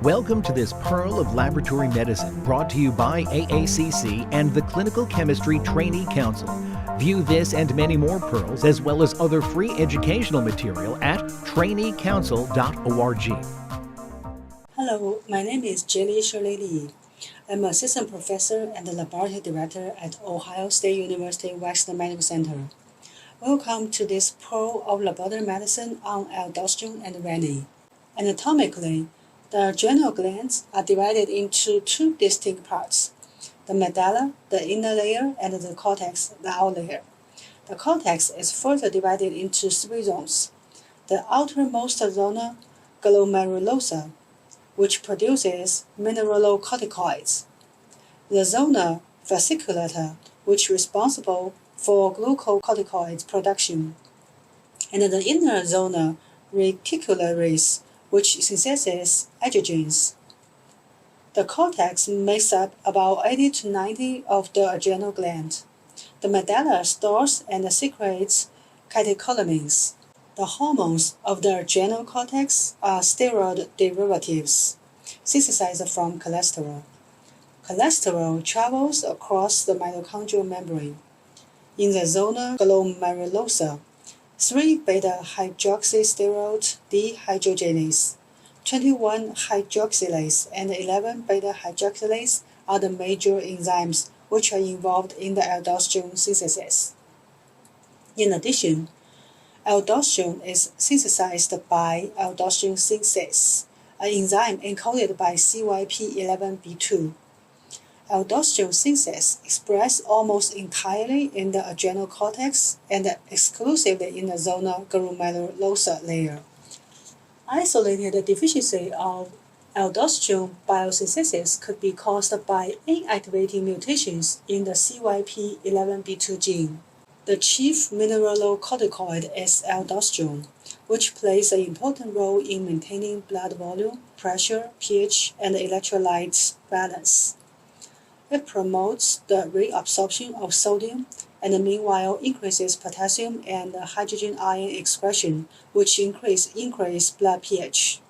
Welcome to this Pearl of Laboratory Medicine brought to you by AACC and the Clinical Chemistry Trainee Council. View this and many more pearls as well as other free educational material at traineecouncil.org. Hello, my name is Jieli Shirley Li. I'm Assistant Professor and Laboratory Director at Ohio State University Wexner Medical Center. Welcome to this Pearl of Laboratory Medicine on Aldosterone and Renin. Anatomically, the adrenal glands are divided into two distinct parts: the medulla, the inner layer, and the cortex, the outer layer. The cortex is further divided into three zones: the outermost zona glomerulosa, which produces mineralocorticoids; the zona fasciculata, which is responsible for glucocorticoid production; and the inner zona reticularis, which synthesizes androgens. The cortex makes up about 80 to 90 of the adrenal gland. The medulla stores and secretes catecholamines. The hormones of the adrenal cortex are steroid derivatives, synthesized from cholesterol. Cholesterol travels across the mitochondrial membrane. In the zona glomerulosa, 3-beta-hydroxysteroid dehydrogenase, 21-hydroxylase, and 11-beta-hydroxylase are the major enzymes which are involved in the aldosterone synthesis. In addition, aldosterone is synthesized by aldosterone synthase, an enzyme encoded by CYP11B2. Aldosterone synthase expressed almost entirely in the adrenal cortex and exclusively in the zona glomerulosa layer. Isolated deficiency of aldosterone biosynthesis could be caused by inactivating mutations in the CYP11B2 gene. The chief mineralocorticoid is aldosterone, which plays an important role in maintaining blood volume, pressure, pH, and electrolyte balance. It promotes the reabsorption of sodium and meanwhile increases potassium and hydrogen ion expression, which increase blood pH.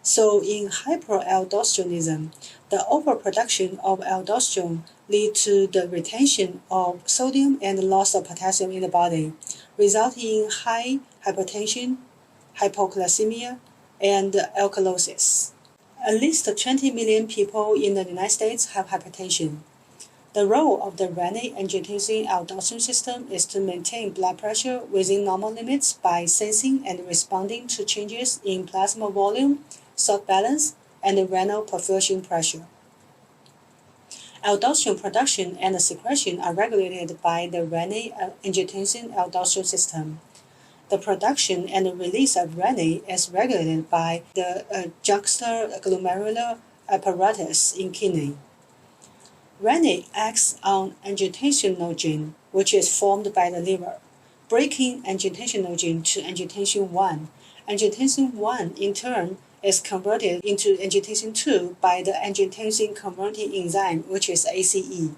So in hyperaldosteronism, the overproduction of aldosterone leads to the retention of sodium and loss of potassium in the body, resulting in high hypertension, hypoglycemia, and alkalosis. At least 20 million people in the United States have hypertension. The role of the renin-angiotensin-aldosterone system is to maintain blood pressure within normal limits by sensing and responding to changes in plasma volume, salt balance, and renal perfusion pressure. Aldosterone production and secretion are regulated by the renin-angiotensin-aldosterone system. The production and release of renin is regulated by the juxtaglomerular apparatus in kidney. Renin acts on angiotensinogen, which is formed by the liver, breaking angiotensinogen to angiotensin 1. Angiotensin 1, in turn, is converted into angiotensin 2 by the angiotensin converting enzyme, which is ACE.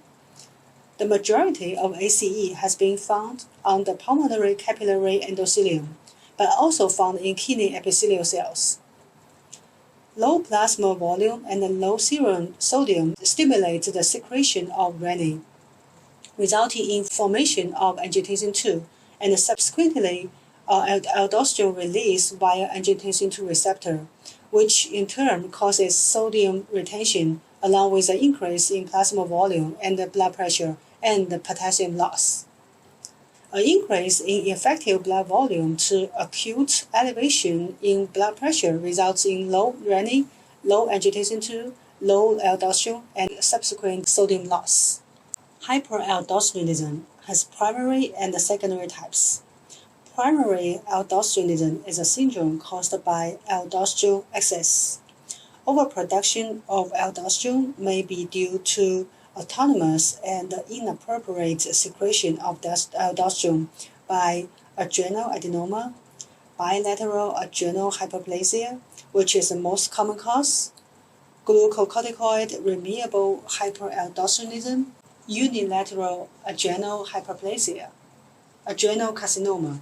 The majority of ACE has been found on the pulmonary capillary endothelium, but also found in kidney epithelial cells. Low plasma volume and low serum sodium stimulate the secretion of renin, resulting in formation of angiotensin 2 and subsequently aldosterone release via angiotensin 2 receptor, which in turn causes sodium retention along with an increase in plasma volume and blood pressure and potassium loss. An increase in effective blood volume to acute elevation in blood pressure results in low renin, low angiotensin 2, low aldosterone, and subsequent sodium loss. Hyperaldosteronism has primary and secondary types. Primary aldosteronism is a syndrome caused by aldosterone excess. Overproduction of aldosterone may be due to autonomous and inappropriate secretion of aldosterone by adrenal adenoma, bilateral adrenal hyperplasia, which is the most common cause, glucocorticoid permeable hyperaldosteronism, unilateral adrenal hyperplasia, adrenal carcinoma.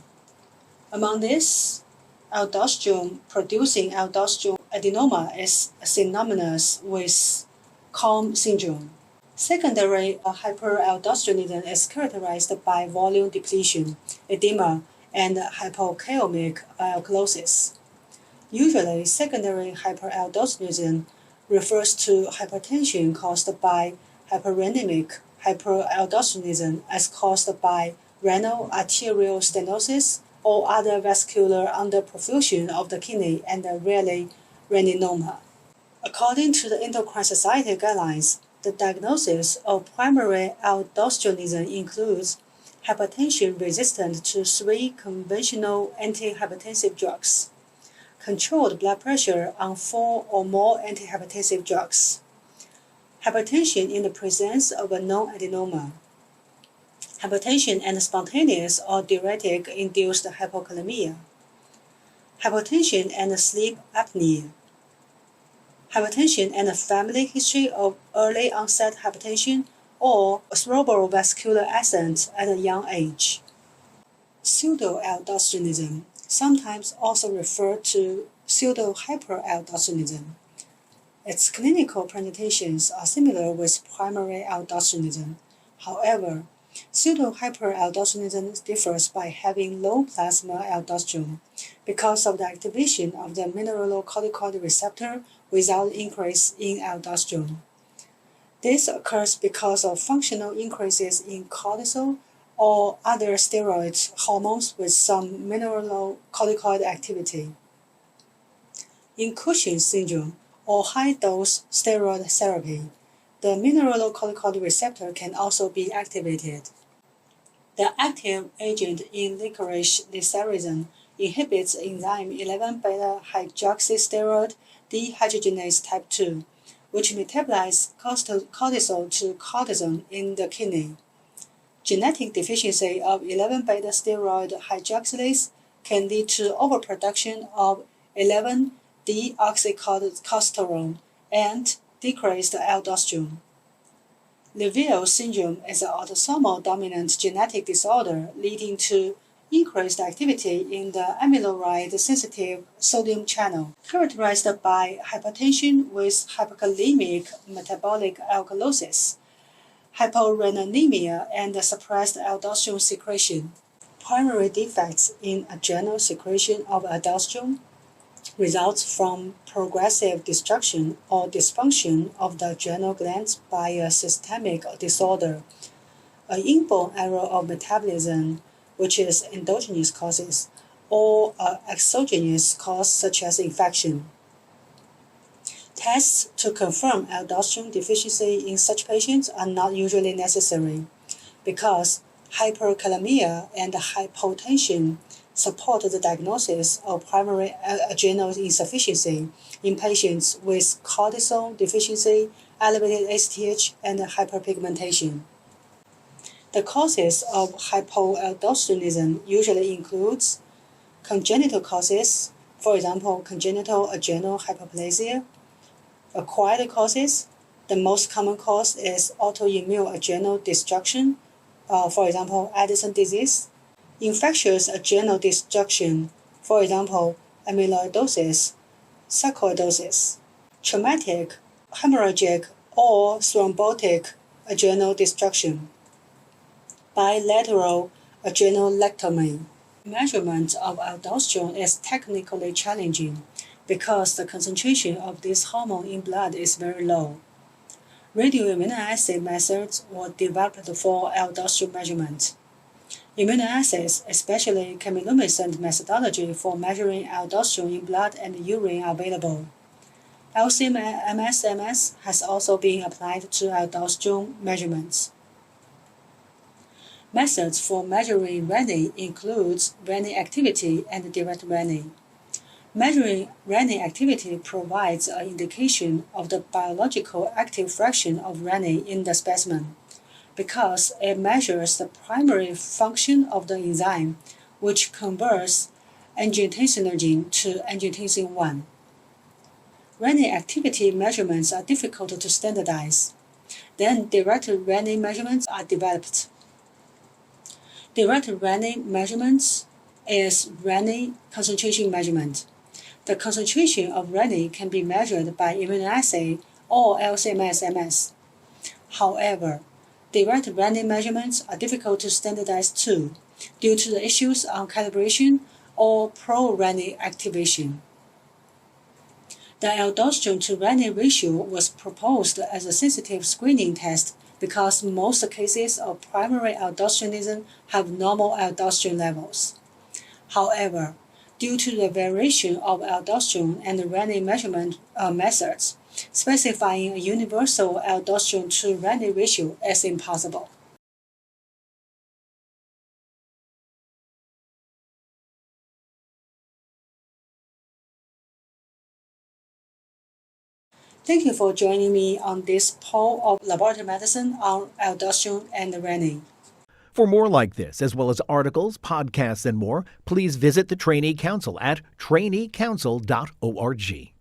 Among this, aldosterone-producing aldosterone adenoma is synonymous with Calm syndrome. Secondary hyperaldosteronism is characterized by volume depletion, edema, and hypokalemic alkalosis. Usually, secondary hyperaldosteronism refers to hypertension caused by hyperenemic hyperaldosteronism as caused by renal arterial stenosis or other vascular underperfusion of the kidney and rarely reninoma. According to the Endocrine Society guidelines, the diagnosis of primary aldosteronism includes hypertension resistant to 3 conventional antihypertensive drugs, controlled blood pressure on 4 or more antihypertensive drugs, hypertension in the presence of a known adenoma, hypertension and spontaneous or diuretic-induced hypokalemia, hypertension and sleep apnea, hypertension and a family history of early onset hypertension or cerebrovascular accident at a young age. Pseudoaldosteronism, sometimes also referred to pseudohyperaldosteronism. Its clinical presentations are similar with primary aldosteronism. However, pseudohyperaldosteronism differs by having low plasma aldosterone because of the activation of the mineralocorticoid receptor without increase in aldosterone. This occurs because of functional increases in cortisol or other steroid hormones with some mineralocorticoid activity. In Cushing's syndrome or high-dose steroid therapy, the mineralocorticoid receptor can also be activated. The active agent in licorice lyserison inhibits enzyme 11-beta hydroxysteroid dehydrogenase type 2, which metabolizes cortisol to cortisone in the kidney. Genetic deficiency of 11-beta steroid hydroxylase can lead to overproduction of 11-deoxycholesterol and decreased aldosterone. Leville syndrome is an autosomal dominant genetic disorder leading to increased activity in the amyloid-sensitive sodium channel, characterized by hypertension with hypokalemic metabolic alkalosis, hyporenanemia, and suppressed aldosterone secretion. Primary defects in adrenal secretion of aldosterone results from progressive destruction or dysfunction of the adrenal glands by a systemic disorder, an inborn error of metabolism, which is endogenous causes, or an exogenous cause such as infection. Tests to confirm aldosterone deficiency in such patients are not usually necessary because hyperkalemia and hypotension support the diagnosis of primary adrenal insufficiency in patients with cortisol deficiency, elevated ACTH, and hyperpigmentation. The causes of hypoaldosteronism usually includes congenital causes, for example, congenital adrenal hyperplasia, acquired causes. The most common cause is autoimmune adrenal destruction, for example, Addison disease, infectious adrenal destruction, for example, amyloidosis, sarcoidosis, traumatic, hemorrhagic, or thrombotic adrenal destruction, bilateral adrenalectomy. Measurement of aldosterone is technically challenging because the concentration of this hormone in blood is very low. Radioimmunoassay methods were developed for aldosterone measurement. Immunoassays, especially chemiluminescent methodology for measuring aldosterone in blood and urine, are available. LC-MS has also been applied to aldosterone measurements. Methods for measuring renin includes renin activity and direct renin. Measuring renin activity provides an indication of the biological active fraction of renin in the specimen, because it measures the primary function of the enzyme, which converts angiotensinogen to angiotensin 1. Renin activity measurements are difficult to standardize. Then direct renin measurements are developed. Direct renin measurements is renin concentration measurement. The concentration of renin can be measured by immunoassay or LC-MS. However, direct renin measurements are difficult to standardize too, due to the issues on calibration or pro-renin activation. The aldosterone to renin ratio was proposed as a sensitive screening test because most cases of primary aldosteronism have normal aldosterone levels. However, due to the variation of aldosterone and renin measurement methods, specifying a universal aldosterone to renin ratio is impossible. Thank you for joining me on this poll of laboratory medicine on aldosterone and renin. For more like this, as well as articles, podcasts, and more, please visit the Trainee Council at traineecouncil.org.